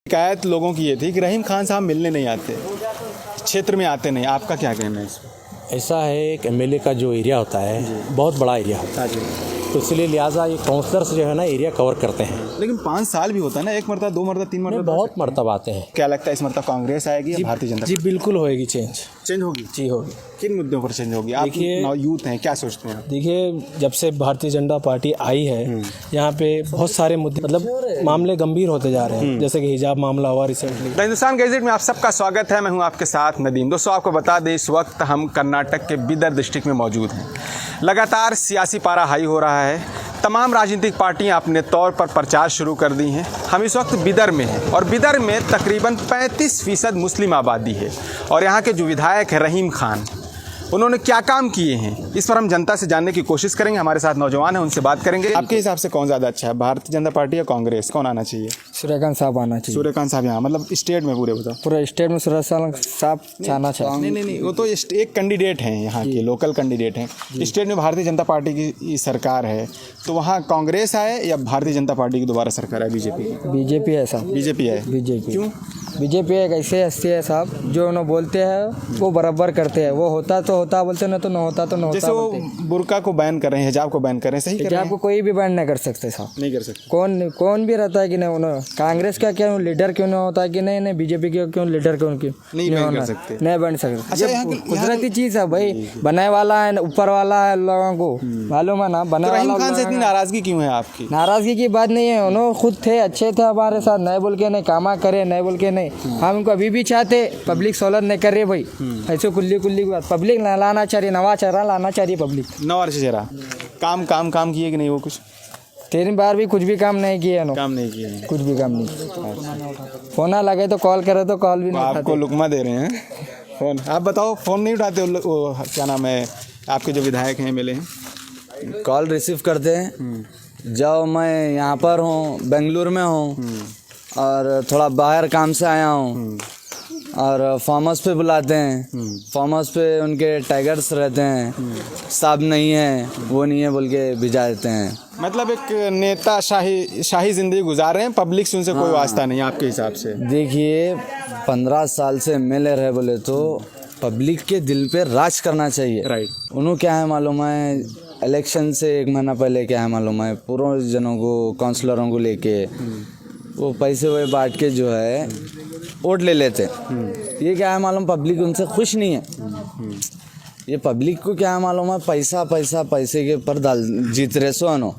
शिकायत लोगों की ये थी कि रहीम खान साहब मिलने नहीं आते, क्षेत्र में आते नहीं। आपका क्या कहना है इसमें? ऐसा है कि एमएलए का जो एरिया होता है बहुत बड़ा एरिया होता है, तो इसलिए लिहाजा ये काउंसलर्स जो है ना एरिया कवर करते हैं। लेकिन 5 साल भी होता है ना, 1 मरतबा 2 मरतबा 3 मरतबा बहुत मरतबा आते हैं। क्या लगता है इस मरतबा कांग्रेस आएगी या भारतीय जनता? जी बिल्कुल होएगी चेंज होगी। जी होगी। किन मुद्दों पर चेंज होगी? आप देखिए यूथ हैं, क्या सोचते हैं? देखिए, जब से भारतीय जनता पार्टी आई है यहाँ पे बहुत सारे मुद्दे मतलब मामले गंभीर होते जा रहे हैं, जैसे कि हिजाब मामला हुआ रिसेंटली। हिंदुस्तान गैजेट में आप सबका स्वागत है। मैं हूं आपके साथ नदीम। दोस्तों, आपको बता दें इस वक्त हम कर्नाटक के बीदर डिस्ट्रिक्ट में मौजूद हैं। लगातार सियासी पारा हाई हो रहा है। तमाम राजनीतिक पार्टियां अपने तौर पर प्रचार शुरू कर दी हैं। हम इस वक्त बिदर में हैं और बिदर में तकरीबन 35% मुस्लिम आबादी है और यहाँ के जो विधायक हैं रहीम खान, उन्होंने क्या काम किए हैं इस पर हम जनता से जानने की कोशिश करेंगे। हमारे साथ नौजवान हैं, उनसे बात करेंगे। आपके हिसाब से कौन ज़्यादा अच्छा है, भारतीय जनता पार्टी या कांग्रेस? कौन आना चाहिए? सूर्यकांत साहब आना चाहिए। सूर्यकांत साहब यहाँ मतलब स्टेट में पूरे बताओ? पूरा स्टेट में सूर्यकांत साहब जाना चाहिए। नहीं, वो तो एक कैंडिडेट हैं, यहाँ के लोकल कैंडिडेट हैं। स्टेट में भारतीय जनता पार्टी की सरकार है, तो वहाँ कांग्रेस आए या भारतीय जनता पार्टी की दोबारा सरकार है? बीजेपी है साहब। बीजेपी है। बीजेपी क्यों? बीजेपी एक ऐसे हस्ती है साहब जो उन्हें बोलते हैं वो बराबर करते हैं। वो होता तो होता बोलते, ना तो न होता तो न होता। जैसे वो बुर्का को बैन कर रहे हैं, हिजाब को बैन कर रहे हैं, सही कर रहे हिजाब को कोई भी बैन नहीं कर सकते साहब। नहीं कर सकते। कौन भी रहता है कि नहीं, उन्हें कांग्रेस का क्यों लीडर क्यों नहीं होता कि नहीं बीजेपी का क्यों लीडर क्यों नहीं बैन कर सकते? नहीं बन सकते। अच्छा, ये कुदरती चीज है भाई, बनाने वाला है ऊपर वाला है, लोगों को मालूम है ना। तो रहीम खान से इतनी नाराजगी क्यों है आपकी? नाराजगी की बात नहीं है, उन्होंने खुद थे, अच्छे थे हमारे साथ, नहीं बोल के नहीं, कामा करे नहीं बोल के नहीं। हम उनको अभी भी चाहते, पब्लिक सोलर नहीं कर रहे भाई। ऐसे कुल्ली बात पब्लिक लाना चाहिए, नवा चेहरा लाना चाहिए पब्लिक। नवा चेहरा काम किए कि नहीं? वो कुछ 3 बार भी कुछ भी काम नहीं किया। काम नहीं किए, कुछ भी काम नहीं। फोन ना लगे तो कॉल करे तो कॉल भी नहीं आपको लुकमा दे रहे हैं फोन। आप बताओ, फोन नहीं उठाते? क्या नाम है आपके जो विधायक हैं मिले हैं? कॉल रिसीव करते हैं। जब मैं यहाँ पर हूँ, बेंगलुरु में हूँ और थोड़ा बाहर काम से आया हूँ, और फार्म हाउस पे बुलाते हैं। फार्म हाउस पे उनके टाइगर्स रहते हैं, साहब नहीं है, वो नहीं है बोल के भिजा देते हैं। मतलब एक नेता शाही जिंदगी गुजार रहे हैं, पब्लिक से उनसे कोई वास्ता नहीं आपके हिसाब से? देखिए, 15 साल से एमएलए रहे बोले तो पब्लिक के दिल पे राज करना चाहिए। राइट। उन्होंने क्या है मालूम है, इलेक्शन से 1 महीना पहले क्या है मालूम है, पूरे जनों को, काउंसलरों को लेके वो पैसे वही बांट के जो है वोट ले लेते। ये क्या है मालूम, पब्लिक उनसे खुश नहीं है। ये पब्लिक को क्या है मालूम है, पैसे के ऊपर जीत रहे सोनो,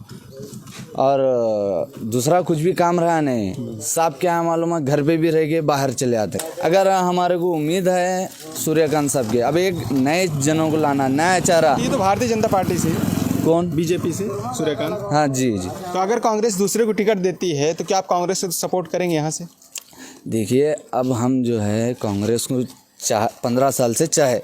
और दूसरा कुछ भी काम रहा नहीं। साहब क्या है मालूम है, घर पे भी रह के बाहर चले आते। अगर हमारे को उम्मीद है सूर्यकांत साहब के, अब एक नए जनों को लाना, नया चेहरा। ये तो भारतीय जनता पार्टी से। कौन? बीजेपी से सूर्यकांत। हाँ जी। तो अगर कांग्रेस दूसरे को टिकट देती है तो क्या आप कांग्रेस से सपोर्ट करेंगे यहाँ से? देखिए, अब हम जो है कांग्रेस को 15 साल से चाहे,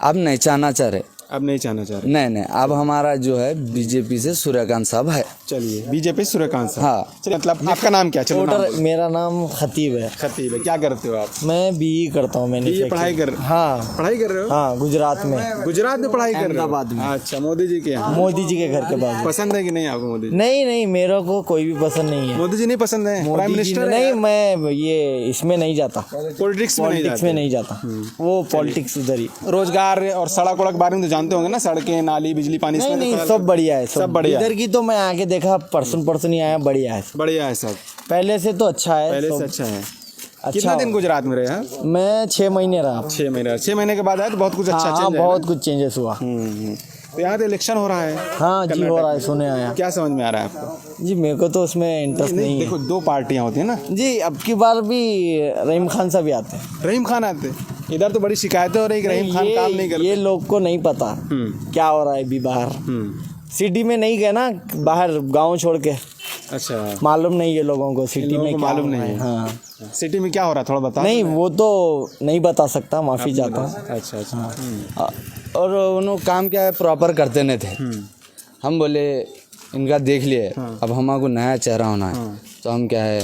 अब नहीं चाहना चाह रहे। अब नहीं चाहना चाह रहे? नहीं, अब हमारा जो है बीजेपी से सूर्यकांत साहब है। चलिए, बीजेपी सूर्यकांत साहब। हाँ। चलिए, मतलब आपका नाम क्या? चलो नाम बोलो। मेरा नाम खतीब है। खतीब है। क्या करते हो आप? मैं बीई करता हूँ। मैंने ये पढ़ाई कर? हाँ, पढ़ाई कर रहे हो? हाँ, गुजरात में पढ़ाई कर रहे हो? अहमदाबाद में। अच्छा, मोदी जी के यहाँ? मोदी जी के घर के पास। पसंद है कि नहीं आपको मोदी जी? नहीं, मेरे को कोई भी पसंद नहीं है। मोदी जी नहीं पसंद है? प्राइम मोदी जी मिनिस्टर नहीं, मैं ये इसमें नहीं जाता, पॉलिटिक्स में नहीं जाता। वो पॉलिटिक्स उधर ही। रोजगार और सड़क वड़क बारे में तो जानते होंगे ना, सड़कें, नाली, बिजली, पानी? नहीं, सब बढ़िया है, सब बढ़िया। इधर की तो मैं आके देखा, परसों ही आया, बढ़िया है। बढ़िया है सब। पहले से तो अच्छा है। पहले से अच्छा है। अच्छा। कितना दिन गुजरात में रहे हैं? मैं 6 महीने रहा। 6 महीने के बाद आए तो बहुत कुछ अच्छा हाँ, बहुत कुछ चेंजेस हुआ। तो यहाँ तो इलेक्शन हो रहा है। हाँ जी, हो रहा है, सुने आया। क्या समझ में आ रहा है आपको? जी, मेरे को तो उसमें इंटरेस्ट नहीं है। देखो, 2 पार्टियां होती है ना जी। अब की बार भी रहीम खान साहब भी आते हैं। रहीम खान आते हैं? इधर तो बड़ी शिकायतें हो रही कि रहीम खान काम नहीं करते। ये लोग को नहीं पता क्या हो रहा है अभी बाहर। सिटी में नहीं गए ना, बाहर गांव छोड़ के। अच्छा, मालूम नहीं है लोगों को सिटी में, मालूम नहीं है। हाँ, सिटी में क्या हो रहा है थोड़ा बता। नहीं, वो तो नहीं बता सकता, माफी चाहता हूँ। अच्छा। और उन्होंने काम क्या है प्रॉपर करते नहीं थे। हम बोले इनका देख लिए, अब हमारे को नया चेहरा होना है। तो हम क्या है,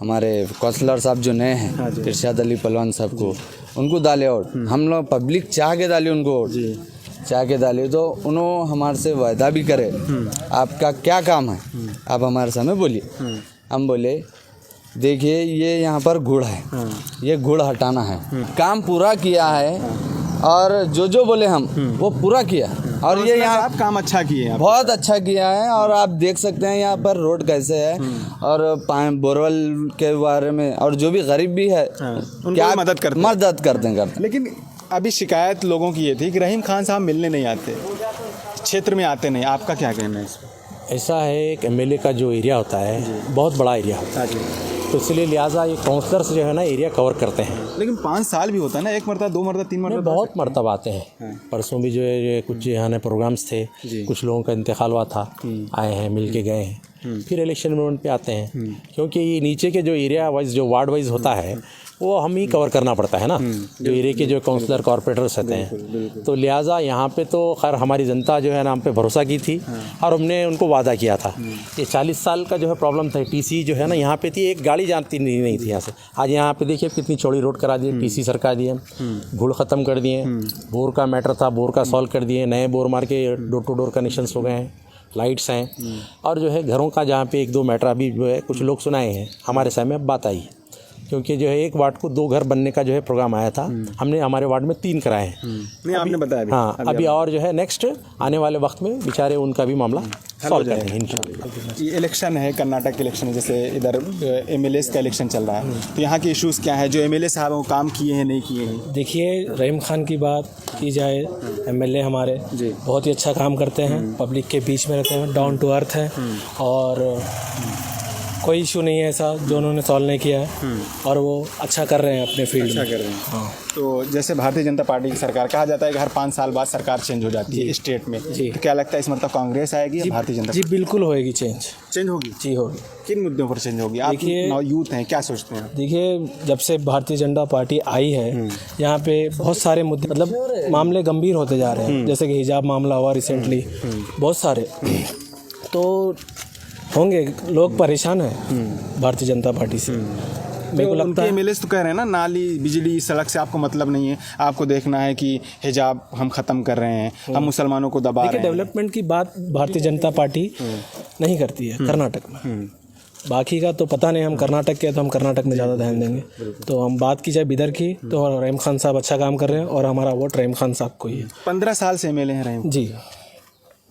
हमारे काउंसलर साहब जो नए हैं, इरशाद अली पहलवान साहब को, उनको डाले वोट। हम लोग पब्लिक चाह के डाले उनको वोट, चाह के डाले। तो उन्होंने हमारे से वायदा भी करे, आपका क्या काम है, आप हमारे सामने बोलिए। हम बोले देखिए ये यहाँ पर गुड़ है, ये गुड़ हटाना है, काम पूरा किया है और जो बोले हम वो पूरा किया। और ये यहाँ आप काम अच्छा किए हैं। बहुत अच्छा किया है और आप देख सकते हैं यहाँ पर रोड कैसे है और बोरवेल के बारे में, और जो भी गरीब भी है उनको मदद करते हैं। लेकिन अभी शिकायत लोगों की ये थी कि रहीम खान साहब मिलने नहीं आते, क्षेत्र में आते नहीं, आपका क्या कहना है इसमें? ऐसा है एक एमएलए का जो एरिया होता है बहुत बड़ा एरिया होता है, तो इसलिए लिहाजा ये काउंसलर्स जो है ना एरिया कवर करते हैं। लेकिन 5 साल भी होता है ना, 1 मरतबा 2 मरतबा 3 मरतबा बहुत मरतबा आते हैं। परसों भी जो है ये कुछ यहाँ ने प्रोग्राम्स थे, कुछ लोगों का इंतकाल हुआ था, आए हैं मिल के गए हैं, फिर इलेक्शन मूवमेंट पे आते हैं, क्योंकि ये नीचे के जो एरिया वाइज जो वार्ड वाइज होता है वो हम ही कवर करना पड़ता है ना, जो एरिया के जो काउंसलर कॉर्पोरेटर्स रहते हैं। तो लिहाजा यहाँ पे तो खैर हमारी जनता जो है ना हम पे भरोसा की थी और हमने उनको वादा किया था। ये 40 साल का जो है प्रॉब्लम था, टीसी जो है ना यहाँ पे थी, एक गाड़ी जानती नहीं थी यहाँ से। आज यहाँ पे देखिए कितनी चौड़ी रोड करा दी, टीसी सरका दिए, गुड़ ख़त्म कर दिए, बोर का मैटर था बोर का सॉल्व कर दिए, नए बोर मार के डोर टू डोर कनेक्शंस हो गए हैं, लाइट्स हैं, और जो है घरों का जहाँ पे 1-2 मैटर अभी जो है कुछ लोग सुनाए हैं, हमारे समय में बात आई है, क्योंकि जो है एक वार्ड को 2 घर बनने का जो है प्रोग्राम आया था, हमने हमारे वार्ड में 3 कराए हैं। नहीं आपने बताया हाँ अभी और जो है नेक्स्ट आने वाले वक्त में बेचारे उनका भी मामला सॉल्व करेंगे इंशाल्लाह। ये इलेक्शन है, कर्नाटक इलेक्शन है, जैसे इधर एमएलएस का इलेक्शन चल रहा है, तो यहाँ के इश्यूज़ क्या है, जो एमएलए साहब वो काम किए हैं नहीं किए हैं? देखिए रहीम खान की बात की जाए, एमएलए हमारे बहुत ही अच्छा काम करते हैं, पब्लिक के बीच में रहते हैं, डाउन टू अर्थ है, और कोई इशू नहीं है ऐसा जो उन्होंने सॉल्व नहीं किया है, और वो अच्छा कर रहे हैं अपने फील्ड में। कर रहे हैं। हाँ। तो जैसे भारतीय जनता पार्टी की सरकार, कहा जाता है कि हर 5 साल बाद सरकार चेंज हो जाती है स्टेट में, तो क्या लगता है इस मतलब कांग्रेस आएगी या भारतीय जनता? जी बिल्कुल होएगी चेंज होगी। जी होगी। किन मुद्दों पर चेंज होगी? आप यूथ हैं, क्या सोचते हैं? देखिए जब से भारतीय जनता पार्टी आई है यहाँ पे बहुत सारे मुद्दे मतलब मामले गंभीर होते जा रहे हैं, जैसे कि हिजाब मामला हुआ रिसेंटली, बहुत सारे, तो होंगे लोग परेशान हैं भारतीय जनता पार्टी से। मेरे को लगता है एमएलए तो कह रहे हैं ना, नाली बिजली सड़क से आपको मतलब नहीं है, आपको देखना है कि हिजाब हम ख़त्म कर रहे हैं, हम मुसलमानों को दबा रहे हैं। डेवलपमेंट की बात भारतीय जनता पार्टी नहीं करती है कर्नाटक में, बाकी का तो पता नहीं, हम कर्नाटक के तो हम कर्नाटक में ज़्यादा ध्यान देंगे। तो हम बात की जाए बिदर की, तो रहीम खान साहब अच्छा काम कर रहे हैं और हमारा वोट रहीम खान साहब को ही है। 15 साल से एमएलए हैं रहीम जी।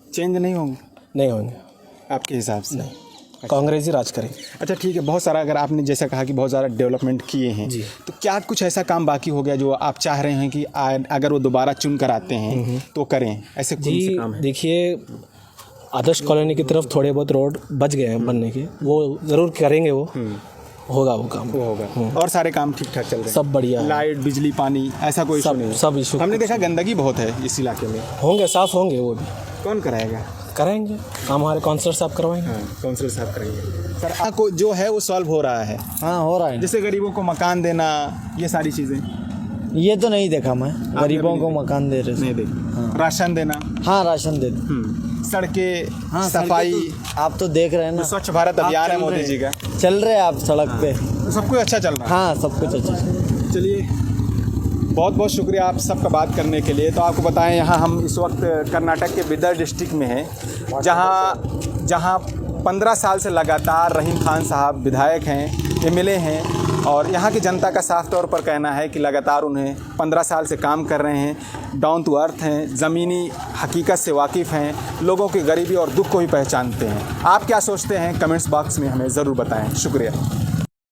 चेंज नहीं होंगे? नहीं होंगे आपके हिसाब से? नहीं, कांग्रेस ही राज करेगी। अच्छा ठीक है, बहुत सारा, अगर आपने जैसा कहा कि बहुत ज़्यादा डेवलपमेंट किए हैं, तो क्या कुछ ऐसा काम बाकी हो गया जो आप चाह रहे हैं कि अगर वो दोबारा चुन कर आते हैं तो करें? ऐसे कौन से काम है? देखिए आदर्श कॉलोनी की तरफ थोड़े बहुत रोड बच गए हैं बनने के, वो ज़रूर करेंगे, वो होगा, वो काम वो होगा। और सारे काम ठीक ठाक चल रहे हैं? सब बढ़िया, लाइट बिजली पानी ऐसा कोई इशू नहीं? सब इशू। हमने देखा गंदगी बहुत है इस इलाके में। होंगे, साफ होंगे, वो भी कौन कराएगा? कराएंगे, हमारे काउंसलर साहब करवाएंगे। काउंसलर साहब करेंगे। सर आपको जो है वो सॉल्व हो रहा है? हाँ हो रहा है। जैसे गरीबों को मकान देना, ये सारी चीज़ें ये तो नहीं देखा मैं, गरीबों को मकान दे रहे। नहीं देखा। राशन देना? हाँ राशन दे दे। सड़कें, हाँ सफाई, तो आप तो देख रहे हैं ना, स्वच्छ भारत अभियान है मोदी जी का, चल रहे हैं आप सड़क पे, सब कुछ अच्छा चल रहा है। हाँ सब कुछ अच्छा। चलिए बहुत बहुत शुक्रिया आप सबका बात करने के लिए। तो आपको बताएं यहाँ हम इस वक्त कर्नाटक के बिदर डिस्ट्रिक्ट में हैं, जहाँ 15 साल से लगातार रहीम खान साहब विधायक हैं, एमएलए हैं, और यहाँ की जनता का साफ तौर पर कहना है कि लगातार उन्हें 15 साल से काम कर रहे हैं, डाउन टू अर्थ हैं, ज़मीनी हकीकत से वाकिफ़ हैं, लोगों की गरीबी और दुख को भी पहचानते हैं। आप क्या सोचते हैं कमेंट्स बॉक्स में हमें ज़रूर बताएं। शुक्रिया।